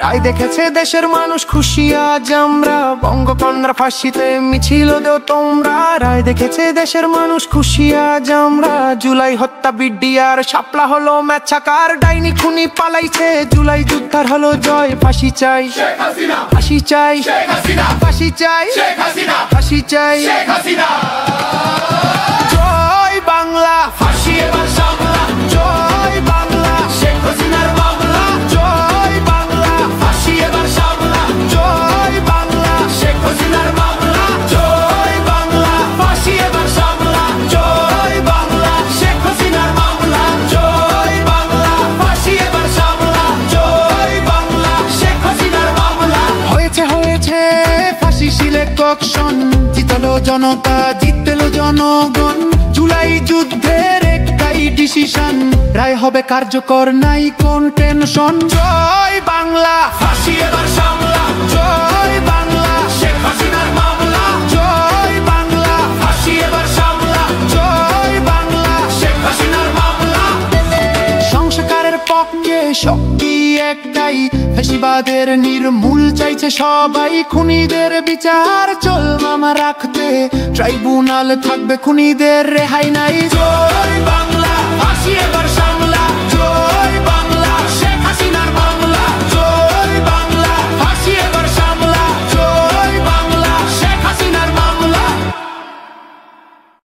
রায় দেখেছে দেশের মানুষ খুশি আজ আমরা, বঙ্গকন্যার ফাঁসিতে মিছিল দেও তোমরা। রায় দেখেছে দেশের মানুষ খুশি আজ আমরা, জুলাই হত্যা বিডিআর শাপলা হলো ম্যাচাকার। ডাইনি খুনি পালাইছে, জুলাই যুদ্ধার হলো জয়। ফাঁসি চাই ফাঁসি চাই ফাঁসি চাই ফাঁসি চাই। জয় বাংলা, ফাঁসি এবার সামলা। জয় বাংলা, শেখ হাসিনার মামলা। জয় বাংলা, ফাঁসি এবার সামলা। জয় বাংলা, শেখ হাসিনার মামলা। জয় বাংলা, ফাঁসি এবার সামলা। জয় বাংলা, শেখ হাসিনার মামলা। জয় বাংলা, ফাঁসি এবার সামলা। জয় বাংলা, শেখ হাসিনার মামলা। হয়েছে হয়েছে ফাঁসি সিলেকশন, জিতলো জনতা জিতলো জনগণ। জুলাই যুদ্ধের একটাই ডিসিশন, রায় হবে কার্যকর নাই কোন টেনশন। জয় বাংলা, ফাঁসি এবার সামলা। জয় বাংলা, শেখ হাসিনার মামলা। জয় বাংলা, ফাঁসি এবার সামলা। জয় বাংলা, শেখ হাসিনার মামলা। সংস্কারের পক্ষে শক্তি একটাই, ফ্যাসিবাদের নির্মূল চাইছে সবাই। খুনিদের বিচার চল মামা রাখতে, ট্রাইব্যুনাল থাকবে খুনিদের রেহাই নাই। জয় বাংলা, ফাঁসি এবার